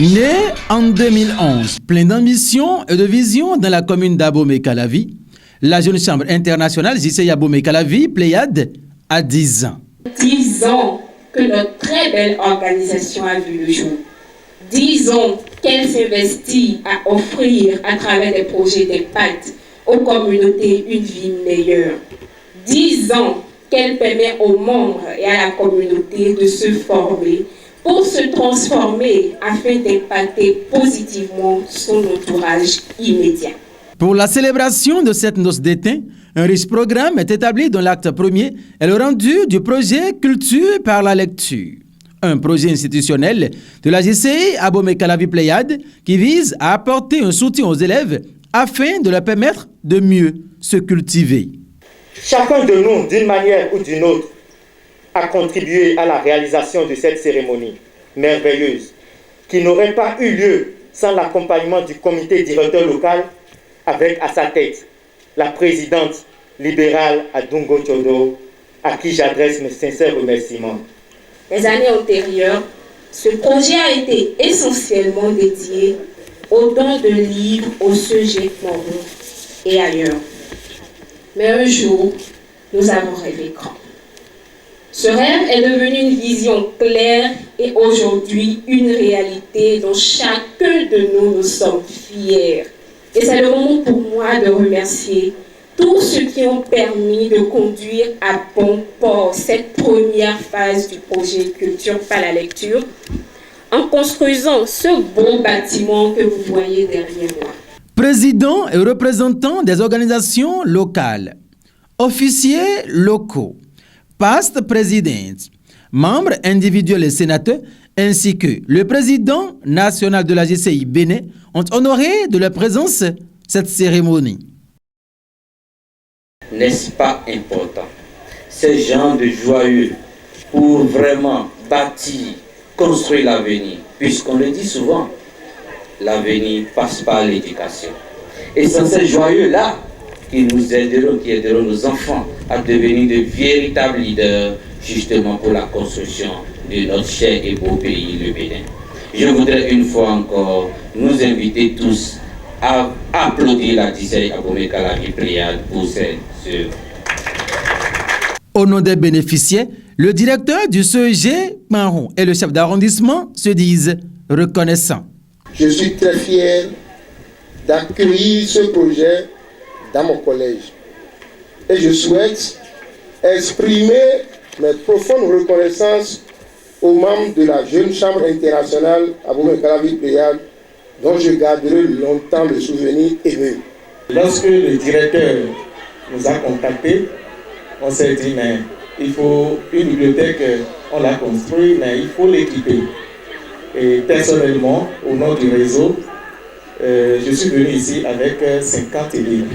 Né en 2011, plein d'ambition et de vision dans la commune d'Abomey-Calavi, la jeune chambre internationale JCI Abomey-Calavi, Pléiade, a 10 ans. 10 ans que notre très belle organisation a vu le jour. 10 ans qu'elle s'investit à offrir à travers des projets d'impact aux communautés une vie meilleure. 10 ans qu'elle permet aux membres et à la communauté de se former pour se transformer afin d'impacter positivement son entourage immédiat. Pour la célébration de cette noce d'étain, un riche programme est établi dont l'acte premier est le rendu du projet Culture par la lecture. Un projet institutionnel de la JCI Abomey-Calavi Pléiade qui vise à apporter un soutien aux élèves afin de leur permettre de mieux se cultiver. Chacun de nous, d'une manière ou d'une autre, a contribué à la réalisation de cette cérémonie merveilleuse qui n'aurait pas eu lieu sans l'accompagnement du comité directeur local avec à sa tête la présidente libérale Adungo Tchodo, à qui j'adresse mes sincères remerciements. Les années antérieures, ce projet a été essentiellement dédié aux dons de livres au Cégep Moron et ailleurs. Mais un jour, nous avons rêvé grand. Ce rêve est devenu une vision claire et aujourd'hui une réalité dont chacun de nous sommes fiers. Et c'est le moment pour moi de remercier tous ceux qui ont permis de conduire à bon port cette première phase du projet Culture par la lecture en construisant ce beau bâtiment que vous voyez derrière moi. Présidents et représentants des organisations locales, officiers locaux, past présidents, membres individuels et sénateurs, ainsi que le président national de la JCI Bénin ont honoré de leur présence cette cérémonie. N'est-ce pas important? Ces gens de joyeux pour vraiment bâtir, construire l'avenir, puisqu'on le dit souvent, l'avenir passe par l'éducation. Et c'est ces joyeux-là qui nous aideront, qui aideront nos enfants à devenir de véritables leaders, justement pour la construction de notre cher et beau pays, le Bénin. Je voudrais une fois encore nous inviter tous à applaudir la JCI Abomey-Calavi Pléiade pour cette œuvre. Au nom des bénéficiaires, le directeur du CEG Maron et le chef d'arrondissement se disent reconnaissants. Je suis très fier d'accueillir ce projet dans mon collège. Et je souhaite exprimer mes profondes reconnaissances aux membres de la jeune chambre internationale Abomey-Calavi Pléiade, dont je garderai longtemps le souvenir ému. Lorsque le directeur nous a contactés, on s'est dit, mais il faut une bibliothèque, on l'a construite, mais il faut l'équiper. Et personnellement, au nom du réseau, je suis venu ici avec 50 livres.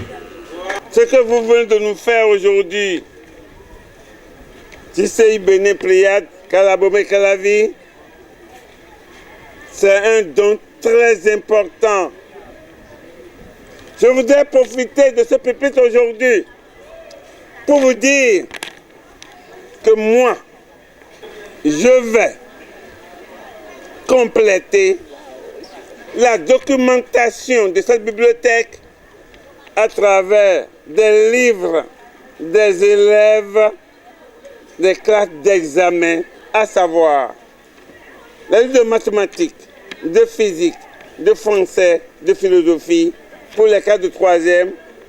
Ce que vous venez de nous faire aujourd'hui, JCI Bénin Pléiade, Abomey-Calavi, c'est un don très important. Je voudrais profiter de ce pupitre aujourd'hui pour vous dire que moi, je vais compléter la documentation de cette bibliothèque à travers des livres des élèves des classes d'examen, à savoir les livres de mathématiques, de physique, de français, de philosophie, pour les classes de 3e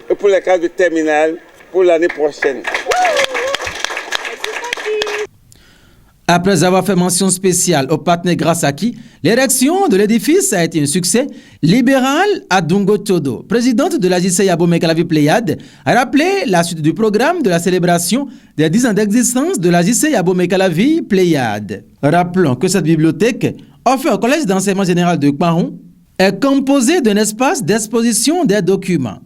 et pour les classes de terminale pour l'année prochaine. Après avoir fait mention spéciale au partenaire grâce à qui l'érection de l'édifice a été un succès, libérale Adungo Tchodo, présidente de la JCI Abomey-Calavi Pléiade, a rappelé la suite du programme de la célébration des 10 ans d'existence de la JCI Abomey-Calavi Pléiade. Rappelons que cette bibliothèque, offerte au Collège d'enseignement général de Kparon, est composée d'un espace d'exposition des documents,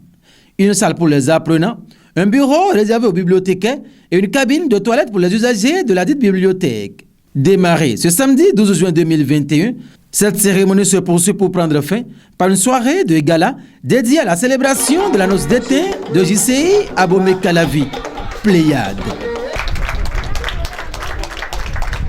une salle pour les apprenants, un bureau réservé aux bibliothécaires et une cabine de toilette pour les usagers de la dite bibliothèque. Démarrée ce samedi 12 juin 2021, cette cérémonie se poursuit pour prendre fin par une soirée de gala dédiée à la célébration de la noce d'été de JCI Abomey-Calavi Pléiade.